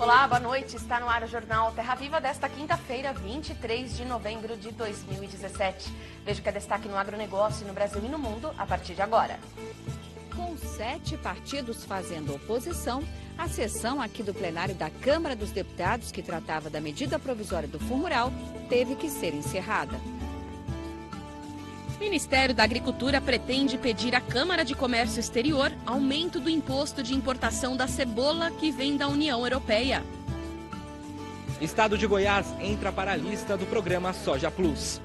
Olá, boa noite. Está no ar o Jornal Terra Viva desta quinta-feira, 23 de novembro de 2017. Veja o que é destaque no agronegócio no Brasil e no mundo a partir de agora. Com 7 partidos fazendo oposição, a sessão aqui do plenário da Câmara dos Deputados, que tratava da medida provisória do Fundo Rural, teve que ser encerrada. O Ministério da Agricultura pretende pedir à Câmara de Comércio Exterior aumento do imposto de importação da cebola que vem da União Europeia. Estado de Goiás entra para a lista do programa Soja Plus.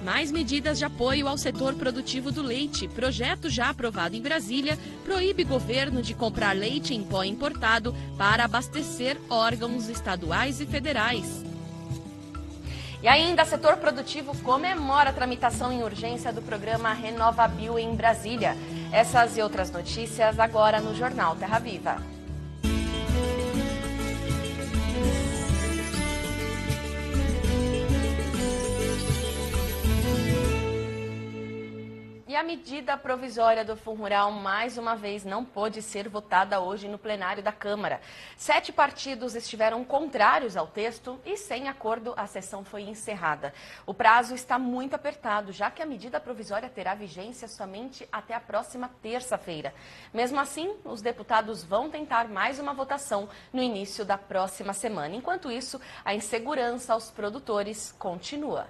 Mais medidas de apoio ao setor produtivo do leite. Projeto já aprovado em Brasília proíbe governo de comprar leite em pó importado para abastecer órgãos estaduais e federais. E ainda, setor produtivo comemora a tramitação em urgência do programa RenovaBio em Brasília. Essas e outras notícias agora no Jornal Terra Viva. E a medida provisória do Fundo Rural, mais uma vez, não pôde ser votada hoje no plenário da Câmara. 7 partidos estiveram contrários ao texto e, sem acordo, a sessão foi encerrada. O prazo está muito apertado, já que a medida provisória terá vigência somente até a próxima terça-feira. Mesmo assim, os deputados vão tentar mais uma votação no início da próxima semana. Enquanto isso, a insegurança aos produtores continua.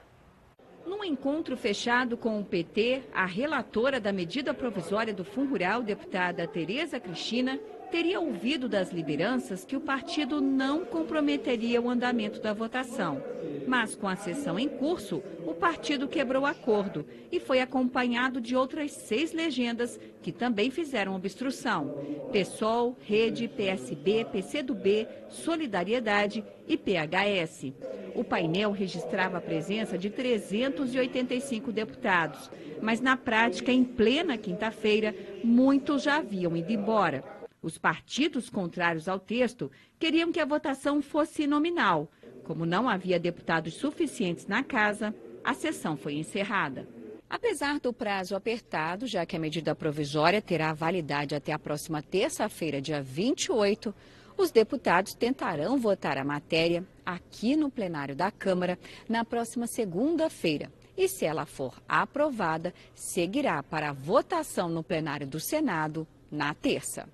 Num encontro fechado com o PT, a relatora da medida provisória do Fundo Rural, deputada Tereza Cristina, teria ouvido das lideranças que o partido não comprometeria o andamento da votação. Mas, com a sessão em curso, o partido quebrou o acordo e foi acompanhado de outras 6 legendas que também fizeram obstrução: PSOL, Rede, PSB, PCdoB, Solidariedade e PHS. O painel registrava a presença de 385 deputados, mas na prática, em plena quinta-feira, muitos já haviam ido embora. Os partidos contrários ao texto queriam que a votação fosse nominal. Como não havia deputados suficientes na casa, a sessão foi encerrada. Apesar do prazo apertado, já que a medida provisória terá validade até a próxima terça-feira, dia 28, os deputados tentarão votar a matéria aqui no plenário da Câmara na próxima segunda-feira. E se ela for aprovada, seguirá para a votação no plenário do Senado na terça.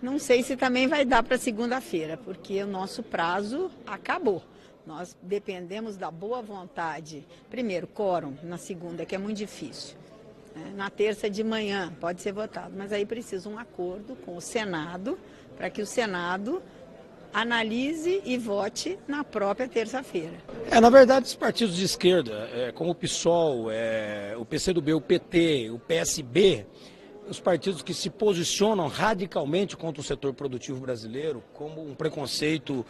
Não sei se também vai dar para segunda-feira, porque o nosso prazo acabou. Nós dependemos da boa vontade. Primeiro, quórum na segunda, que é muito difícil. Na terça de manhã pode ser votado, mas aí precisa um acordo com o Senado, para que o Senado analise e vote na própria terça-feira. Na verdade, os partidos de esquerda, como o PSOL, o PCdoB, o PT, o PSB, os partidos que se posicionam radicalmente contra o setor produtivo brasileiro, como um preconceito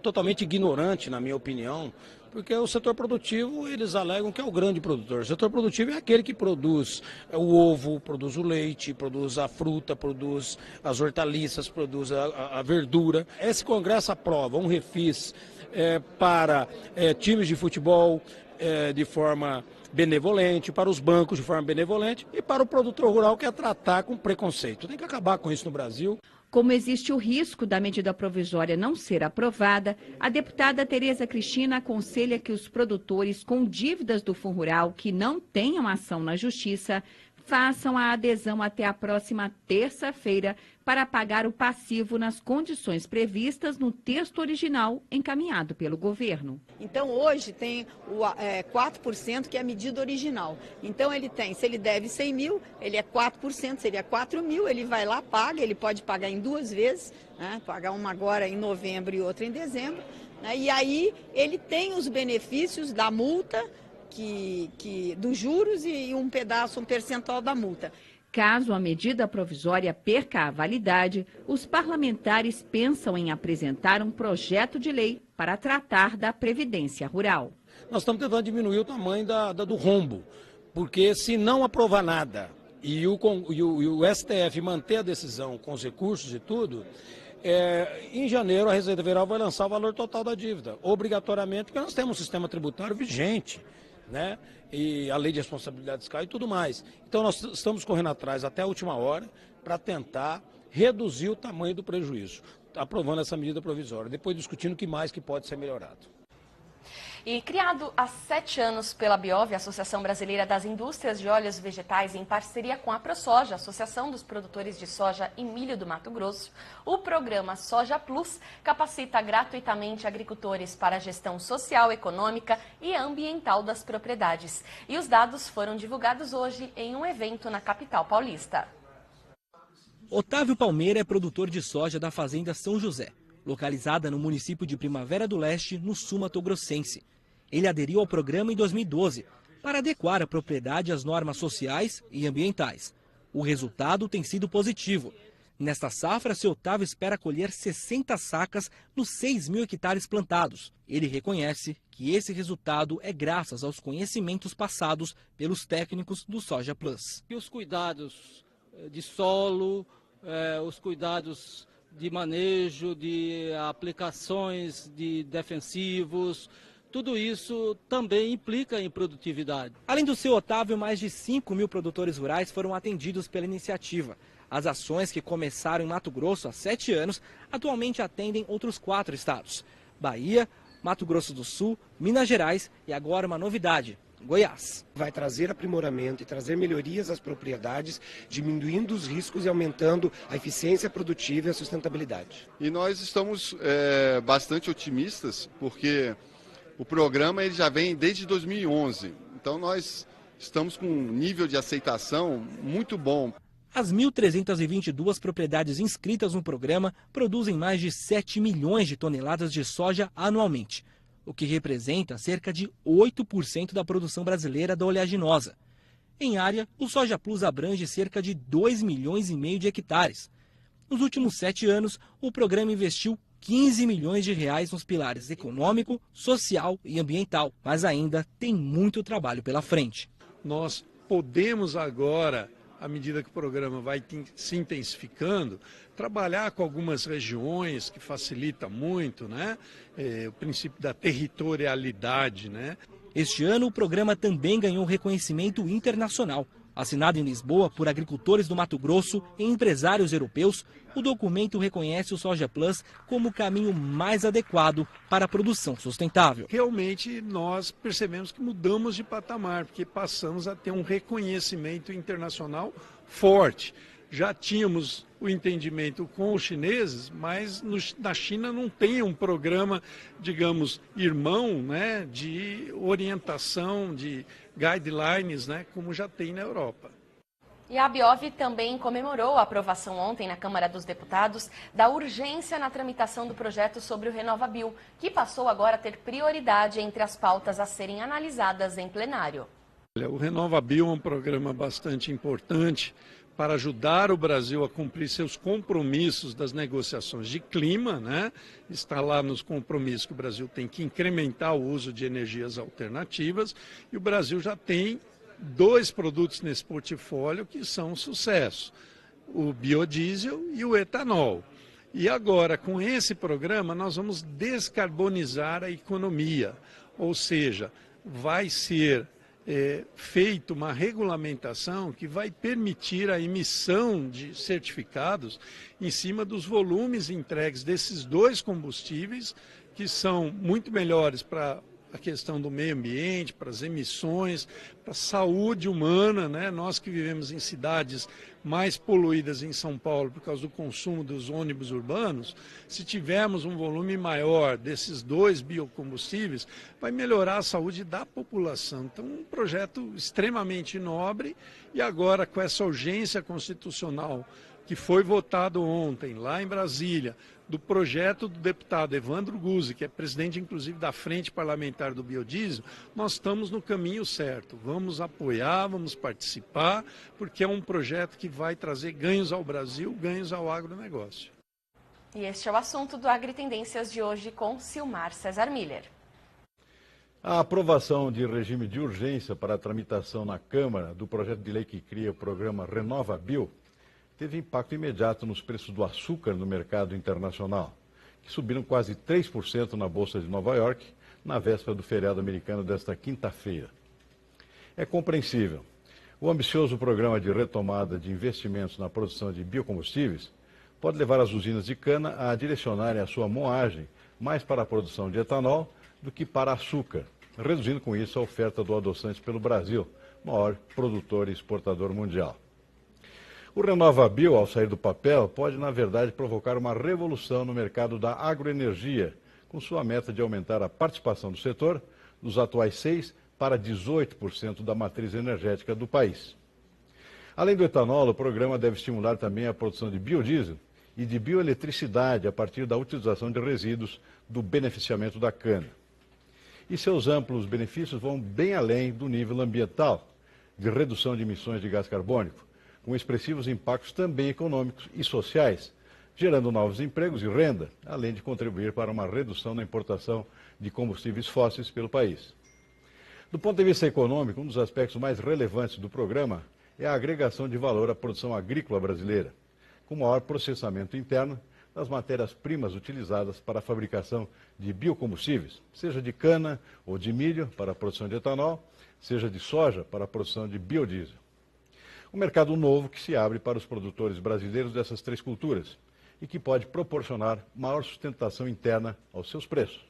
totalmente ignorante, na minha opinião, porque o setor produtivo, eles alegam que é o grande produtor. O setor produtivo é aquele que produz o ovo, produz o leite, produz a fruta, produz as hortaliças, produz a verdura. Esse Congresso aprova um refis para times de futebol de forma benevolente, para os bancos de forma benevolente e para o produtor rural, que é tratar com preconceito. Tem que acabar com isso no Brasil. Como existe o risco da medida provisória não ser aprovada, a deputada Tereza Cristina aconselha que os produtores com dívidas do Fundo Rural que não tenham ação na Justiça façam a adesão até a próxima terça-feira para pagar o passivo nas condições previstas no texto original encaminhado pelo governo. Então, hoje tem o 4%, que é a medida original. Então, ele tem, se ele deve 100 mil, ele é 4%, seria 4 mil, ele vai lá, paga, ele pode pagar em 2 vezes, né? Pagar uma agora em novembro e outra em dezembro, né? E aí ele tem os benefícios da multa, dos juros e um percentual da multa. Caso a medida provisória perca a validade, os parlamentares pensam em apresentar um projeto de lei para tratar da Previdência Rural. Nós estamos tentando diminuir o tamanho do rombo, porque se não aprovar nada e o STF manter a decisão com os recursos e tudo, em janeiro a Receita Federal vai lançar o valor total da dívida, obrigatoriamente, porque nós temos um sistema tributário vigente, né? E a lei de responsabilidade fiscal e tudo mais. Então nós estamos correndo atrás até a última hora para tentar reduzir o tamanho do prejuízo. aprovando essa medida provisória, depois discutindo o que mais que pode ser melhorado. E criado há 7 anos pela Biov, Associação Brasileira das Indústrias de Óleos Vegetais, em parceria com a ProSoja, Associação dos Produtores de Soja e Milho do Mato Grosso, o programa Soja Plus capacita gratuitamente agricultores para a gestão social, econômica e ambiental das propriedades. E os dados foram divulgados hoje em um evento na capital paulista. Otávio Palmeira é produtor de soja da Fazenda São José, localizada no município de Primavera do Leste, no sul mato-grossense. Ele aderiu ao programa em 2012 para adequar a propriedade às normas sociais e ambientais. O resultado tem sido positivo. Nesta safra, seu Otávio espera colher 60 sacas nos 6 mil hectares plantados. Ele reconhece que esse resultado é graças aos conhecimentos passados pelos técnicos do Soja Plus. E os cuidados de solo, os cuidados de manejo, de aplicações de defensivos, tudo isso também implica em produtividade. Além do seu Otávio, mais de 5 mil produtores rurais foram atendidos pela iniciativa. As ações, que começaram em Mato Grosso há 7 anos, atualmente atendem outros 4 estados: Bahia, Mato Grosso do Sul, Minas Gerais e agora uma novidade: Goiás. Vai trazer aprimoramento e trazer melhorias às propriedades, diminuindo os riscos e aumentando a eficiência produtiva e a sustentabilidade. E nós estamos bastante otimistas, porque o programa ele já vem desde 2011. Então nós estamos com um nível de aceitação muito bom. As 1.322 propriedades inscritas no programa produzem mais de 7 milhões de toneladas de soja anualmente, o que representa cerca de 8% da produção brasileira da oleaginosa. Em área, o Soja Plus abrange cerca de 2,5 milhões de hectares. Nos últimos 7 anos, o programa investiu 15 milhões de reais nos pilares econômico, social e ambiental, mas ainda tem muito trabalho pela frente. Nós podemos agora, à medida que o programa vai se intensificando, trabalhar com algumas regiões que facilita muito, né? O princípio da territorialidade, né? Este ano, o programa também ganhou reconhecimento internacional. Assinado em Lisboa por agricultores do Mato Grosso e empresários europeus, o documento reconhece o Soja Plus como o caminho mais adequado para a produção sustentável. Realmente nós percebemos que mudamos de patamar, porque passamos a ter um reconhecimento internacional forte. Já tínhamos o entendimento com os chineses, mas na China não tem um programa, digamos, irmão, né, de orientação, de guidelines, né, como já tem na Europa. E a Biov também comemorou a aprovação ontem na Câmara dos Deputados da urgência na tramitação do projeto sobre o RenovaBio, que passou agora a ter prioridade entre as pautas a serem analisadas em plenário. O RenovaBio é um programa bastante importante para ajudar o Brasil a cumprir seus compromissos das negociações de clima, né? Está lá nos compromissos que o Brasil tem que incrementar o uso de energias alternativas, e o Brasil já tem 2 produtos nesse portfólio que são um sucesso: o biodiesel e o etanol. E agora, com esse programa, nós vamos descarbonizar a economia, ou seja, vai ser feita uma regulamentação que vai permitir a emissão de certificados em cima dos volumes entregues desses 2 combustíveis, que são muito melhores para a questão do meio ambiente, para as emissões, para a saúde humana, né? Nós que vivemos em cidades mais poluídas em São Paulo por causa do consumo dos ônibus urbanos, se tivermos um volume maior desses 2 biocombustíveis, vai melhorar a saúde da população. Então, um projeto extremamente nobre, e agora com essa urgência constitucional que foi votado ontem lá em Brasília, do projeto do deputado Evandro Guzzi, que é presidente inclusive da Frente Parlamentar do Biodiesel, nós estamos no caminho certo. Vamos apoiar, vamos participar, porque é um projeto que vai trazer ganhos ao Brasil, ganhos ao agronegócio. E este é o assunto do AgriTendências de hoje com Silmar Cesar Miller. A aprovação de regime de urgência para a tramitação na Câmara do projeto de lei que cria o programa RenovaBio teve impacto imediato nos preços do açúcar no mercado internacional, que subiram quase 3% na Bolsa de Nova York, na véspera do feriado americano desta quinta-feira. É compreensível. O ambicioso programa de retomada de investimentos na produção de biocombustíveis pode levar as usinas de cana a direcionarem a sua moagem mais para a produção de etanol do que para açúcar, reduzindo com isso a oferta do adoçante pelo Brasil, maior produtor e exportador mundial. O RenovaBio, ao sair do papel, pode, na verdade, provocar uma revolução no mercado da agroenergia, com sua meta de aumentar a participação do setor dos atuais 6% para 18% da matriz energética do país. Além do etanol, o programa deve estimular também a produção de biodiesel e de bioeletricidade a partir da utilização de resíduos do beneficiamento da cana. E seus amplos benefícios vão bem além do nível ambiental, de redução de emissões de gás carbônico, com expressivos impactos também econômicos e sociais, gerando novos empregos e renda, além de contribuir para uma redução na importação de combustíveis fósseis pelo país. Do ponto de vista econômico, um dos aspectos mais relevantes do programa é a agregação de valor à produção agrícola brasileira, com maior processamento interno das matérias-primas utilizadas para a fabricação de biocombustíveis, seja de cana ou de milho para a produção de etanol, seja de soja para a produção de biodiesel. Um mercado novo que se abre para os produtores brasileiros dessas três culturas e que pode proporcionar maior sustentação interna aos seus preços.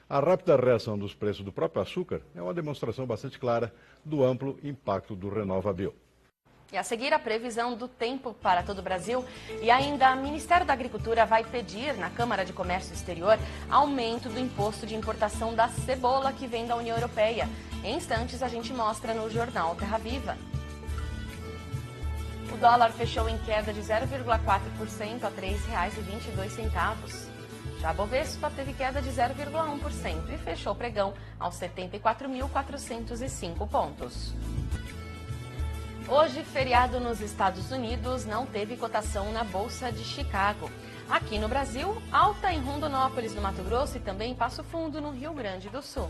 A rápida reação dos preços do próprio açúcar é uma demonstração bastante clara do amplo impacto do RenovaBio. E a seguir, a previsão do tempo para todo o Brasil. E ainda, o Ministério da Agricultura vai pedir na Câmara de Comércio Exterior aumento do imposto de importação da cebola que vem da União Europeia. Em instantes, a gente mostra no Jornal Terra Viva. O dólar fechou em queda de 0,4% a R$ 3,22. Já a Bovespa teve queda de 0,1% e fechou o pregão aos 74.405 pontos. Hoje, feriado nos Estados Unidos, não teve cotação na Bolsa de Chicago. Aqui no Brasil, alta em Rondonópolis, no Mato Grosso, e também em Passo Fundo, no Rio Grande do Sul.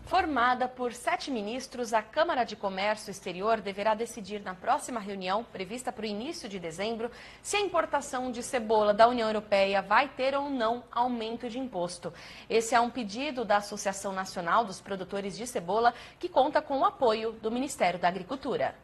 Formada por 7 ministros, a Câmara de Comércio Exterior deverá decidir na próxima reunião, prevista para o início de dezembro, se a importação de cebola da União Europeia vai ter ou não aumento de imposto. Esse é um pedido da Associação Nacional dos Produtores de Cebola, que conta com o apoio do Ministério da Agricultura.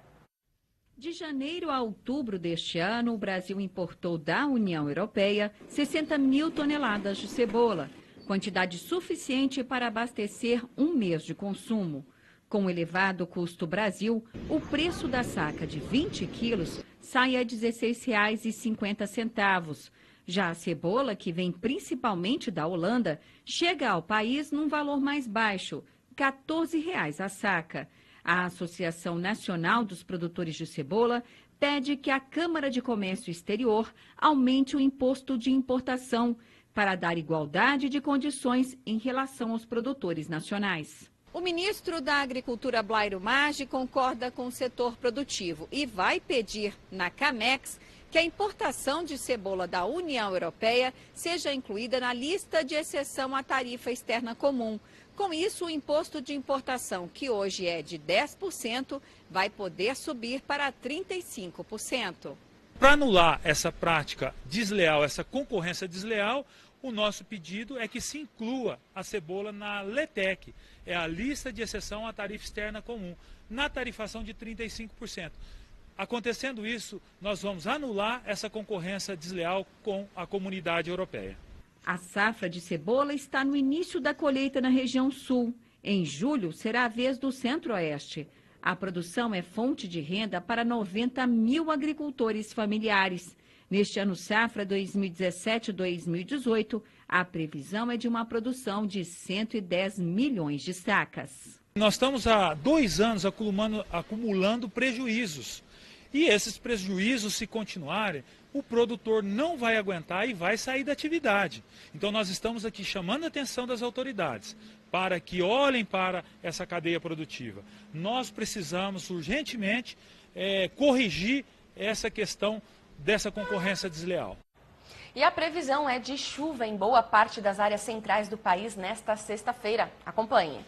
De janeiro a outubro deste ano, o Brasil importou da União Europeia 60 mil toneladas de cebola, quantidade suficiente para abastecer um mês de consumo. Com o elevado custo Brasil, o preço da saca de 20 quilos sai a R$ 16,50. Já a cebola, que vem principalmente da Holanda, chega ao país num valor mais baixo, R$ 14,00 a saca. A Associação Nacional dos Produtores de Cebola pede que a Câmara de Comércio Exterior aumente o imposto de importação, para dar igualdade de condições em relação aos produtores nacionais. O ministro da Agricultura, Blairo Maggi, concorda com o setor produtivo e vai pedir na CAMEX que a importação de cebola da União Europeia seja incluída na lista de exceção à tarifa externa comum. Com isso, o imposto de importação, que hoje é de 10%, vai poder subir para 35%. Para anular essa prática desleal, essa concorrência desleal, o nosso pedido é que se inclua a cebola na LETEC, é a lista de exceção à tarifa externa comum, na tarifação de 35%. Acontecendo isso, nós vamos anular essa concorrência desleal com a comunidade europeia. A safra de cebola está no início da colheita na região sul. Em julho, será a vez do Centro-Oeste. A produção é fonte de renda para 90 mil agricultores familiares. Neste ano safra 2017-2018, a previsão é de uma produção de 110 milhões de sacas. Nós estamos há 2 anos acumulando prejuízos. E esses prejuízos, se continuarem, o produtor não vai aguentar e vai sair da atividade. Então nós estamos aqui chamando a atenção das autoridades para que olhem para essa cadeia produtiva. Nós precisamos urgentemente corrigir essa questão dessa concorrência desleal. E a previsão é de chuva em boa parte das áreas centrais do país nesta sexta-feira. Acompanhe.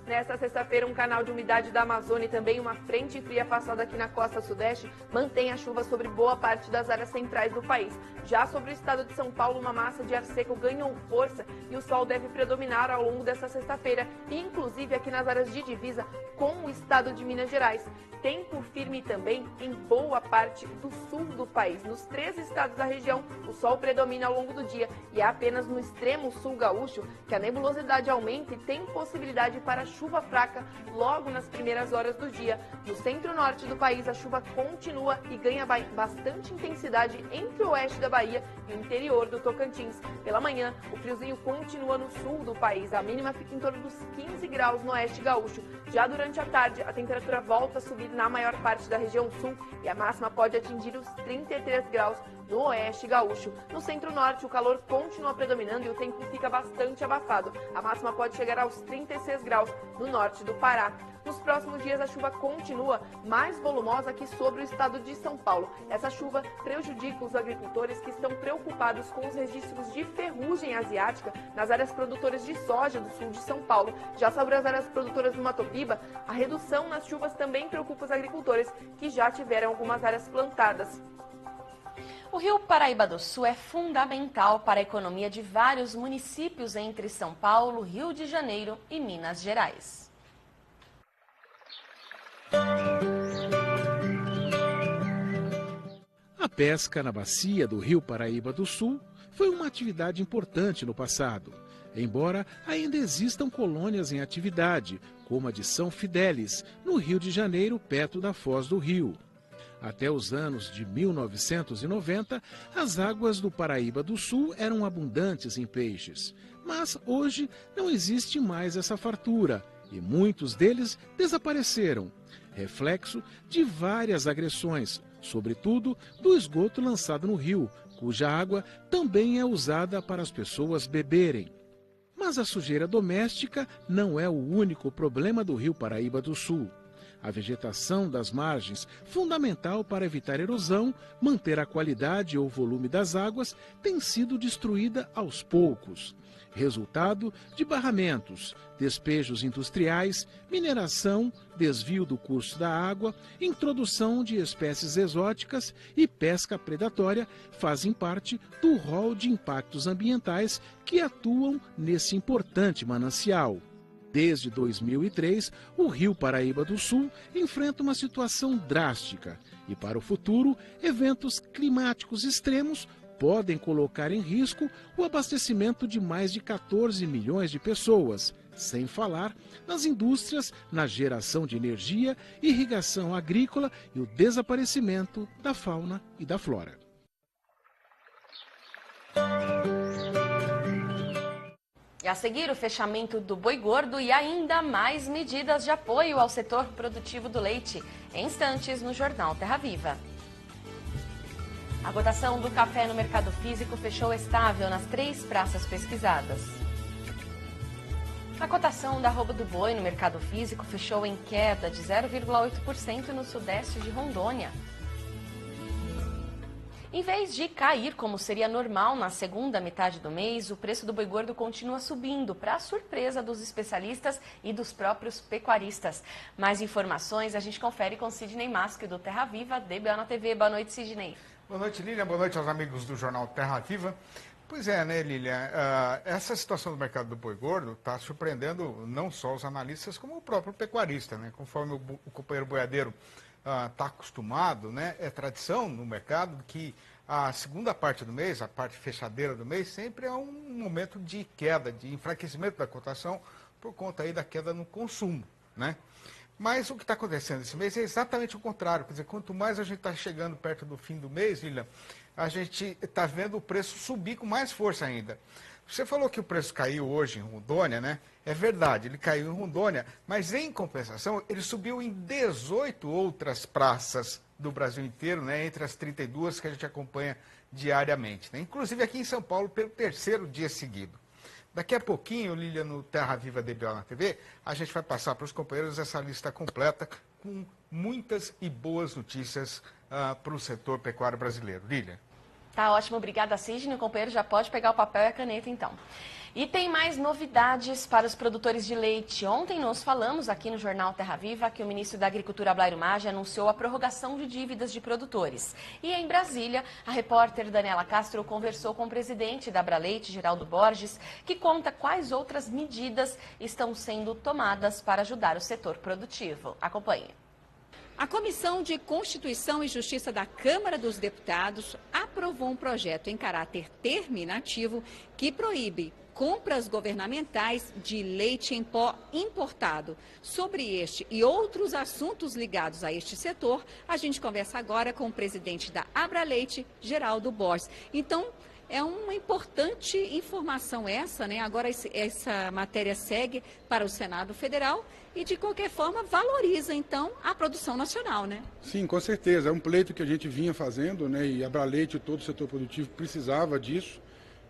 Nesta sexta-feira, um canal de umidade da Amazônia e também uma frente fria passada aqui na costa sudeste mantém a chuva sobre boa parte das áreas centrais do país. Já sobre o estado de São Paulo, uma massa de ar seco ganhou força e o sol deve predominar ao longo desta sexta-feira, e inclusive aqui nas áreas de divisa com o estado de Minas Gerais. Tempo firme também em boa parte do sul do país. Nos 3 estados da região, o sol predomina ao longo do dia e é apenas no extremo sul gaúcho que a nebulosidade aumenta e tem possibilidade para chuva fraca logo nas primeiras horas do dia. No centro-norte do país, a chuva continua e ganha bastante intensidade entre o oeste da Bahia e o interior do Tocantins. Pela manhã, o friozinho continua no sul do país. A mínima fica em torno dos 15 graus no oeste gaúcho. Já durante a tarde, a temperatura volta a subir na maior parte da região sul e a máxima pode atingir os 33 graus no oeste gaúcho. No centro-norte, o calor continua predominando e o tempo fica bastante abafado. A máxima pode chegar aos 36 graus no norte do Pará. Nos próximos dias, a chuva continua mais volumosa aqui sobre o estado de São Paulo. Essa chuva prejudica os agricultores que estão preocupados com os registros de ferrugem asiática nas áreas produtoras de soja do sul de São Paulo. Já sobre as áreas produtoras do Mato Piba, a redução nas chuvas também preocupa os agricultores que já tiveram algumas áreas plantadas. O Rio Paraíba do Sul é fundamental para a economia de vários municípios entre São Paulo, Rio de Janeiro e Minas Gerais. A pesca na bacia do Rio Paraíba do Sul foi uma atividade importante no passado, embora ainda existam colônias em atividade, como a de São Fidélis, no Rio de Janeiro, perto da Foz do Rio. Até os anos de 1990, as águas do Paraíba do Sul eram abundantes em peixes, mas hoje não existe mais essa fartura e muitos deles desapareceram, reflexo de várias agressões, sobretudo do esgoto lançado no rio, cuja água também é usada para as pessoas beberem. Mas a sujeira doméstica não é o único problema do Rio Paraíba do Sul. A vegetação das margens, fundamental para evitar erosão, manter a qualidade ou volume das águas, tem sido destruída aos poucos. Resultado de barramentos, despejos industriais, mineração, desvio do curso da água, introdução de espécies exóticas e pesca predatória fazem parte do rol de impactos ambientais que atuam nesse importante manancial. Desde 2003, o Rio Paraíba do Sul enfrenta uma situação drástica e, para o futuro, eventos climáticos extremos podem colocar em risco o abastecimento de mais de 14 milhões de pessoas, sem falar nas indústrias, na geração de energia, irrigação agrícola e o desaparecimento da fauna e da flora. E a seguir, o fechamento do boi gordo e ainda mais medidas de apoio ao setor produtivo do leite. Em instantes, no Jornal Terra Viva. A cotação do café no mercado físico fechou estável nas 3 praças pesquisadas. A cotação da arroba do boi no mercado físico fechou em queda de 0,8% no sudeste de Rondônia. Em vez de cair, como seria normal na segunda metade do mês, o preço do boi gordo continua subindo, para surpresa dos especialistas e dos próprios pecuaristas. Mais informações a gente confere com Sidney Masco, do Terra Viva, DBA na TV. Boa noite, Sidney. Boa noite, Lília. Boa noite aos amigos do Jornal Terra Viva. Pois é, né, Lília? Essa situação do mercado do boi gordo está surpreendendo não só os analistas, como o próprio pecuarista, né? Conforme o companheiro boiadeiro está acostumado, né? É tradição no mercado que a segunda parte do mês, a parte fechadeira do mês, sempre é um momento de queda, de enfraquecimento da cotação por conta aí da queda no consumo, né? Mas o que está acontecendo esse mês é exatamente o contrário. Quer dizer, quanto mais a gente está chegando perto do fim do mês, Lilian, a gente está vendo o preço subir com mais força ainda. Você falou que o preço caiu hoje em Rondônia, né? É verdade, ele caiu em Rondônia, mas em compensação ele subiu em 18 outras praças do Brasil inteiro, né? Entre as 32 que a gente acompanha diariamente, né? Inclusive aqui em São Paulo pelo 3º dia seguido. Daqui a pouquinho, Lília, no Terra Viva DBO na TV, a gente vai passar para os companheiros essa lista completa com muitas e boas notícias para o setor pecuário brasileiro. Lília. Tá ótimo, obrigada, Sidney. O companheiro já pode pegar o papel e a caneta, então. E tem mais novidades para os produtores de leite. Ontem nós falamos aqui no Jornal Terra Viva que o ministro da Agricultura, Blairo Maggi, anunciou a prorrogação de dívidas de produtores. E em Brasília, a repórter Daniela Castro conversou com o presidente da Abraleite, Geraldo Borges, que conta quais outras medidas estão sendo tomadas para ajudar o setor produtivo. Acompanhe. A Comissão de Constituição e Justiça da Câmara dos Deputados aprovou um projeto em caráter terminativo que proíbe compras governamentais de leite em pó importado. Sobre este e outros assuntos ligados a este setor, a gente conversa agora com o presidente da Abraleite, Geraldo Borges. Então, é uma importante informação essa, né? Agora essa matéria segue para o Senado Federal e, de qualquer forma, valoriza, então, a produção nacional, né? Sim, com certeza. É um pleito que a gente vinha fazendo, né? E a Abraleite e todo o setor produtivo precisava disso,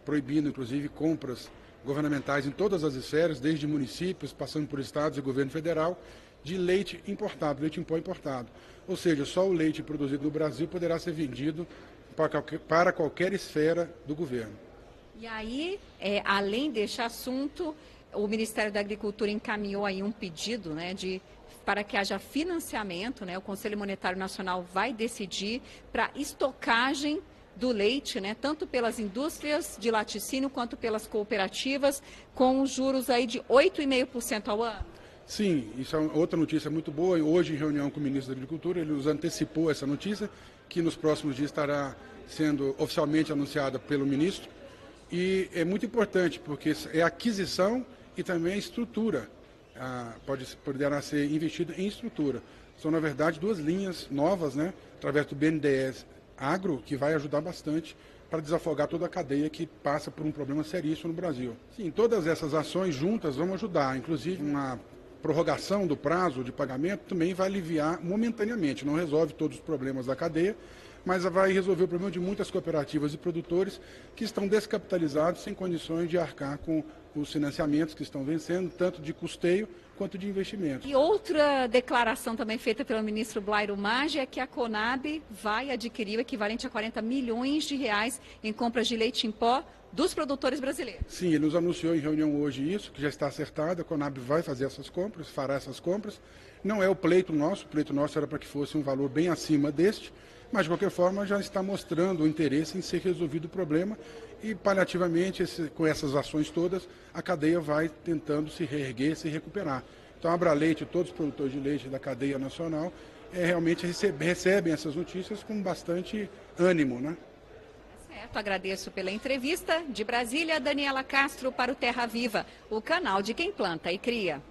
proibindo, inclusive, compras governamentais em todas as esferas, desde municípios, passando por estados e governo federal, de leite importado, leite em pó importado. Ou seja, só o leite produzido no Brasil poderá ser vendido para qualquer esfera do governo. E aí, além deste assunto, o Ministério da Agricultura encaminhou aí um pedido, né, para que haja financiamento, né? O Conselho Monetário Nacional vai decidir para estocagem do leite, né, tanto pelas indústrias de laticínio quanto pelas cooperativas, com juros aí de 8,5% ao ano. Sim, isso é outra notícia muito boa. Hoje, em reunião com o ministro da Agricultura, ele nos antecipou essa notícia, que nos próximos dias estará sendo oficialmente anunciada pelo ministro. E é muito importante, porque é aquisição e também estrutura. Poderá ser investido em estrutura. São, na verdade, duas linhas novas, né, através do BNDES Agro, que vai ajudar bastante para desafogar toda a cadeia que passa por um problema seríssimo no Brasil. Sim, todas essas ações juntas vão ajudar, inclusive uma prorrogação do prazo de pagamento também vai aliviar momentaneamente, não resolve todos os problemas da cadeia, mas vai resolver o problema de muitas cooperativas e produtores que estão descapitalizados, sem condições de arcar com os financiamentos que estão vencendo, tanto de custeio quanto de investimento. E outra declaração também feita pelo ministro Blairo Maggi é que a Conab vai adquirir o equivalente a 40 milhões de reais em compras de leite em pó dos produtores brasileiros. Sim, ele nos anunciou em reunião hoje isso, que já está acertado, a Conab vai fazer essas compras, fará essas compras. Não é o pleito nosso era para que fosse um valor bem acima deste, mas de qualquer forma já está mostrando o interesse em ser resolvido o problema e paliativamente, com essas ações todas, a cadeia vai tentando se reerguer, se recuperar. Então a Abraleite e todos os produtores de leite da cadeia nacional realmente recebem essas notícias com bastante ânimo, né? Certo, agradeço pela entrevista. De Brasília, Daniela Castro para o Terra Viva, o canal de quem planta e cria.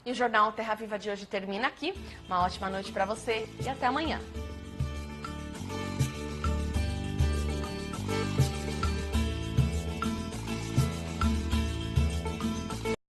E o Jornal Terra Viva de hoje termina aqui. Uma ótima noite para você e até amanhã.